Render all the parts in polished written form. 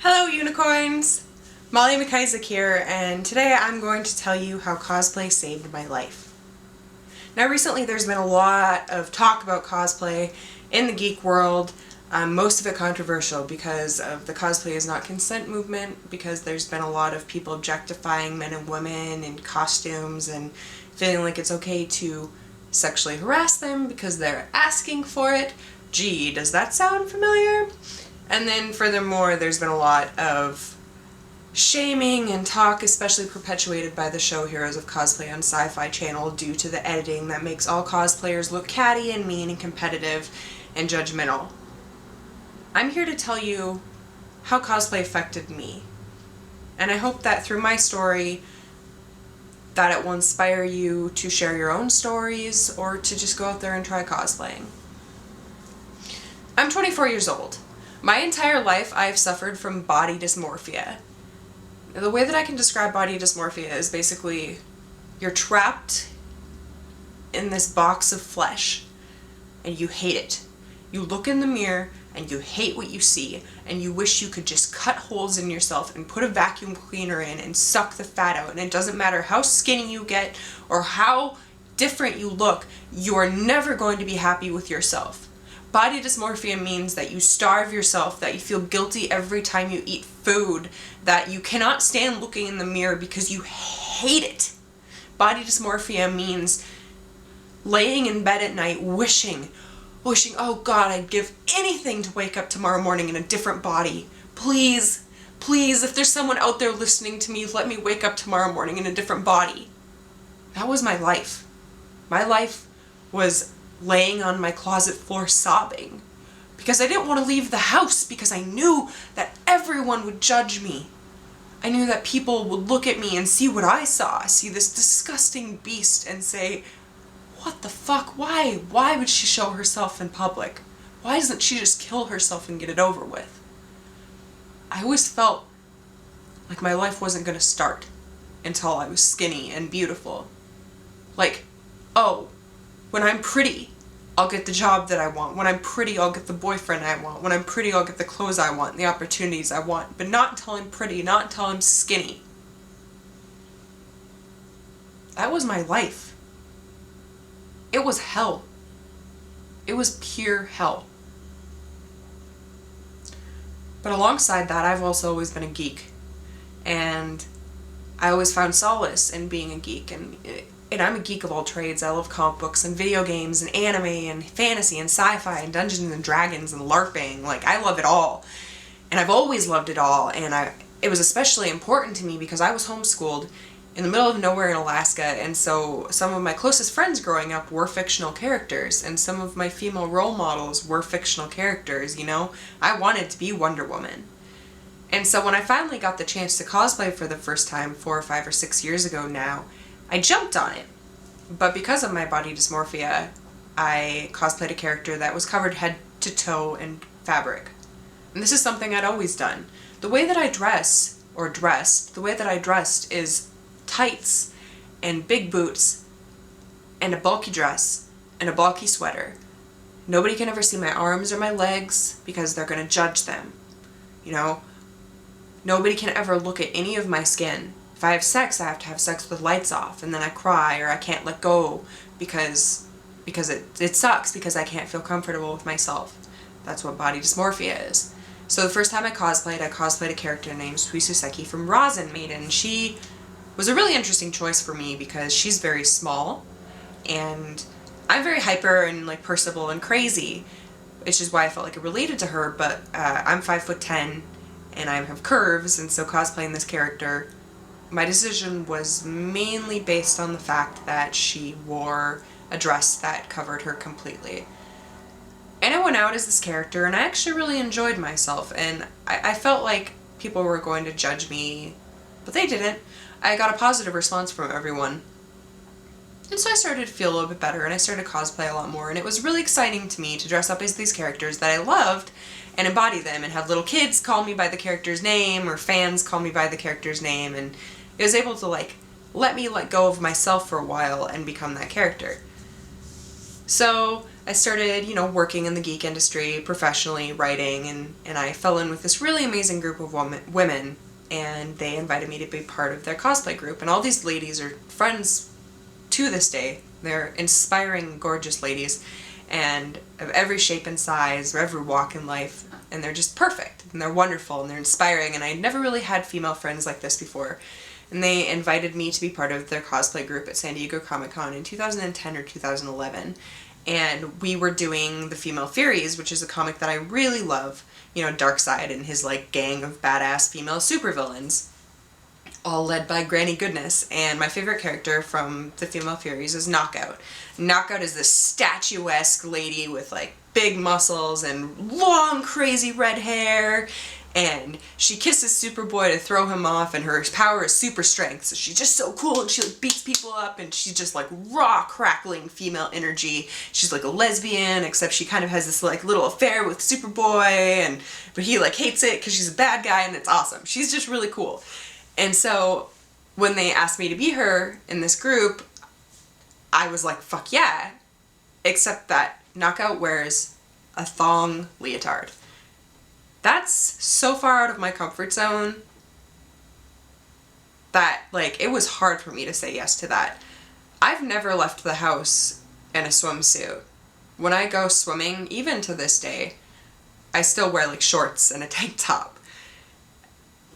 Hello unicorns! Molly McIsaac here, and today I'm going to tell you how cosplay saved my life. Now recently there's been a lot of talk about cosplay in the geek world, most of it controversial because of the cosplay is not consent movement, because there's been a lot of people objectifying men and women in costumes and feeling like it's okay to sexually harass them because they're asking for it. Gee, does that sound familiar? And then furthermore, there's been a lot of shaming and talk, especially perpetuated by the show Heroes of Cosplay on SyFy channel due to the editing that makes all cosplayers look catty and mean and competitive and judgmental. I'm here to tell you how cosplay affected me. And I hope that through my story that it will inspire you to share your own stories or to just go out there and try cosplaying. I'm 24 years old. My entire life I've suffered from body dysmorphia. The way that I can describe body dysmorphia is basically you're trapped in this box of flesh and you hate it. You look in the mirror and you hate what you see and you wish you could just cut holes in yourself and put a vacuum cleaner in and suck the fat out, and it doesn't matter how skinny you get or how different you look, you are never going to be happy with yourself. Body dysmorphia means that you starve yourself, that you feel guilty every time you eat food, that you cannot stand looking in the mirror because you hate it. Body dysmorphia means laying in bed at night wishing, oh God, I'd give anything to wake up tomorrow morning in a different body. Please, if there's someone out there listening to me, let me wake up tomorrow morning in a different body. That was my life. My life was laying on my closet floor sobbing because I didn't want to leave the house because I knew that everyone would judge me. I knew that people would look at me and see what I saw, see this disgusting beast and say, what the fuck, why would she show herself in public? Why doesn't she just kill herself and get it over with? I always felt like my life wasn't going to start until I was skinny and beautiful. Like, oh, when I'm pretty, I'll get the job that I want. When I'm pretty, I'll get the boyfriend I want. When I'm pretty, I'll get the clothes I want, the opportunities I want. But not until I'm pretty, not until I'm skinny. That was my life. It was hell. It was pure hell. But alongside that, I've also always been a geek. And I always found solace in being a geek. And I'm a geek of all trades. I love comic books and video games and anime and fantasy and sci-fi and Dungeons and Dragons and LARPing. Like, I love it all. And I've always loved it all. And it was especially important to me because I was homeschooled in the middle of nowhere in Alaska. And so some of my closest friends growing up were fictional characters. And some of my female role models were fictional characters, you know? I wanted to be Wonder Woman. And so when I finally got the chance to cosplay for the first time 4 or 5 or 6 years ago now, I jumped on it, but because of my body dysmorphia, I cosplayed a character that was covered head to toe in fabric. And this is something I'd always done. The way that I dress, or dressed, the way that I dressed is tights and big boots and a bulky dress and a bulky sweater. Nobody can ever see my arms or my legs because they're going to judge them. You know? Nobody can ever look at any of my skin. If I have sex, I have to have sex with lights off, and then I cry or I can't let go because it sucks because I can't feel comfortable with myself. That's what body dysmorphia is. So the first time I cosplayed a character named McIsaac from Rosin Maiden. She was a really interesting choice for me because she's very small, and I'm very hyper and like personable and crazy, which is why I felt like it related to her, but I'm 5'10", and I have curves, and so cosplaying this character, my decision was mainly based on the fact that she wore a dress that covered her completely. And I went out as this character, and I actually really enjoyed myself, and I felt like people were going to judge me, but they didn't. I got a positive response from everyone. And so I started to feel a little bit better, and I started to cosplay a lot more, and it was really exciting to me to dress up as these characters that I loved and embody them, and have little kids call me by the character's name, or fans call me by the character's name, and it was able to like let me let go of myself for a while and become that character. So I started, you know, working in the geek industry professionally, writing, and I fell in with this really amazing group of women, and they invited me to be part of their cosplay group. And all these ladies are friends to this day. They're inspiring, gorgeous ladies, and of every shape and size, or every walk in life, and they're just perfect, and they're wonderful, and they're inspiring, and I never really had female friends like this before. And they invited me to be part of their cosplay group at San Diego Comic-Con in 2010 or 2011. And we were doing the Female Furies, which is a comic that I really love. You know, Darkseid and his, like, gang of badass female supervillains, all led by Granny Goodness. And my favorite character from the Female Furies is Knockout. Knockout is this statuesque lady with, like, big muscles and long, crazy red hair. And she kisses Superboy to throw him off, and her power is super strength, so she's just so cool, and she like beats people up, and she's just like raw, crackling female energy. She's like a lesbian, except she kind of has this like little affair with Superboy, but he like hates it because she's a bad guy, and it's awesome. She's just really cool. And so when they asked me to be her in this group, I was like, fuck yeah, except that Knockout wears a thong leotard. That's so far out of my comfort zone that, like, it was hard for me to say yes to that. I've never left the house in a swimsuit. When I go swimming, even to this day, I still wear, like, shorts and a tank top.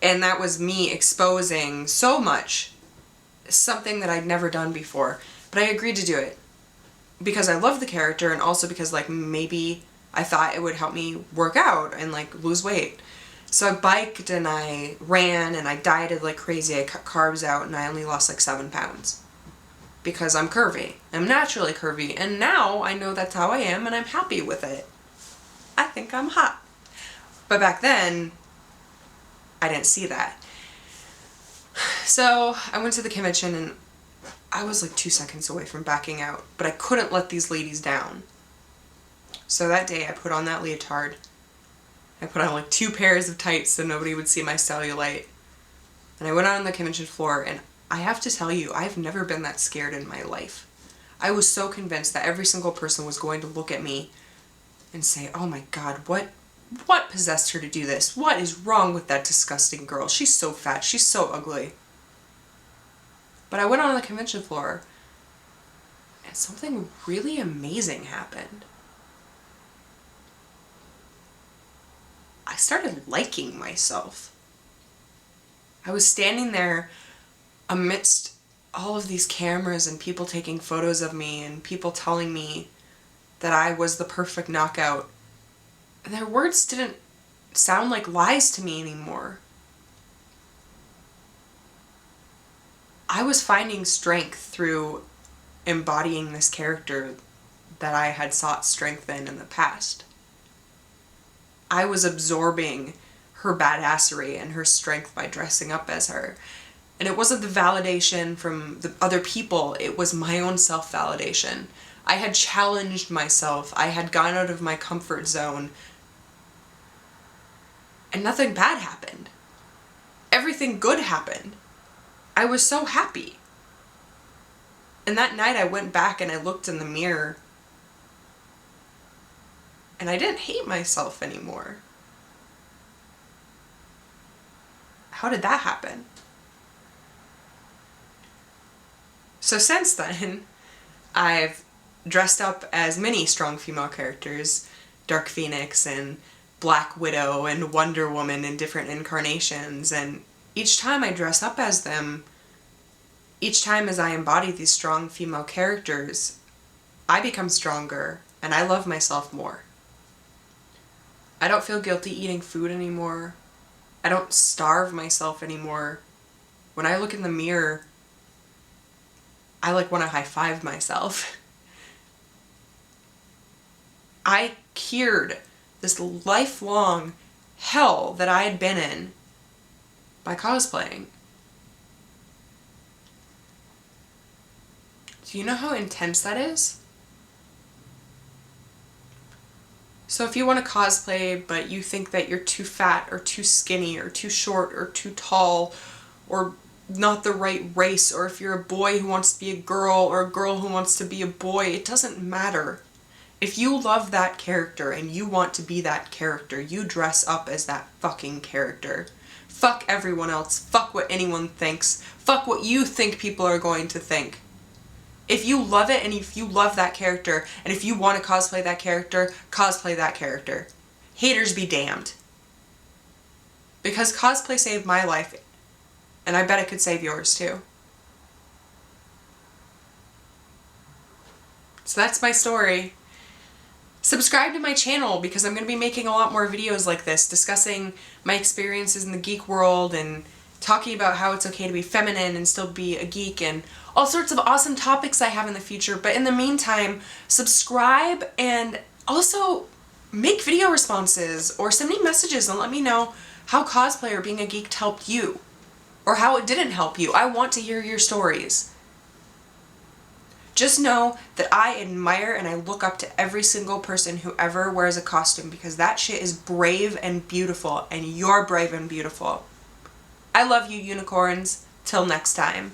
And that was me exposing so much, something that I'd never done before. But I agreed to do it because I love the character, and also because, like, maybe I thought it would help me work out and, like, lose weight. So I biked and I ran and I dieted like crazy. I cut carbs out and I only lost like 7 pounds. Because I'm curvy. I'm naturally curvy. And now I know that's how I am and I'm happy with it. I think I'm hot. But back then, I didn't see that. So I went to the convention and I was like 2 seconds away from backing out. But I couldn't let these ladies down. So that day I put on that leotard. I put on like 2 pairs of tights so nobody would see my cellulite. And I went out on the convention floor, and I have to tell you, I've never been that scared in my life. I was so convinced that every single person was going to look at me and say, oh my god, what possessed her to do this? What is wrong with that disgusting girl? She's so fat, she's so ugly. But I went on the convention floor, and something really amazing happened. I started liking myself. I was standing there amidst all of these cameras and people taking photos of me and people telling me that I was the perfect knockout. And their words didn't sound like lies to me anymore. I was finding strength through embodying this character that I had sought strength in the past. I was absorbing her badassery and her strength by dressing up as her. And it wasn't the validation from the other people, it was my own self-validation. I had challenged myself, I had gone out of my comfort zone, and nothing bad happened. Everything good happened. I was so happy. And that night I went back and I looked in the mirror, and I didn't hate myself anymore. How did that happen? So since then, I've dressed up as many strong female characters, Dark Phoenix and Black Widow and Wonder Woman in different incarnations, and each time I dress up as them, each time as I embody these strong female characters, I become stronger and I love myself more. I don't feel guilty eating food anymore. I don't starve myself anymore. When I look in the mirror, I like want to high-five myself. I cured this lifelong hell that I had been in by cosplaying. Do you know how intense that is? So if you want to cosplay, but you think that you're too fat or too skinny or too short or too tall or not the right race, or if you're a boy who wants to be a girl or a girl who wants to be a boy, it doesn't matter. If you love that character and you want to be that character, you dress up as that fucking character. Fuck everyone else. Fuck what anyone thinks. Fuck what you think people are going to think. If you love it and if you love that character and if you want to cosplay that character, cosplay that character. Haters be damned. Because cosplay saved my life, and I bet it could save yours too. So that's my story. Subscribe to my channel because I'm going to be making a lot more videos like this, discussing my experiences in the geek world and talking about how it's okay to be feminine and still be a geek and all sorts of awesome topics I have in the future. But in the meantime, subscribe and also make video responses or send me messages and let me know how cosplay or being a geek helped you or how it didn't help you. I want to hear your stories. Just know that I admire and I look up to every single person who ever wears a costume because that shit is brave and beautiful, and you're brave and beautiful. I love you, unicorns. Till next time.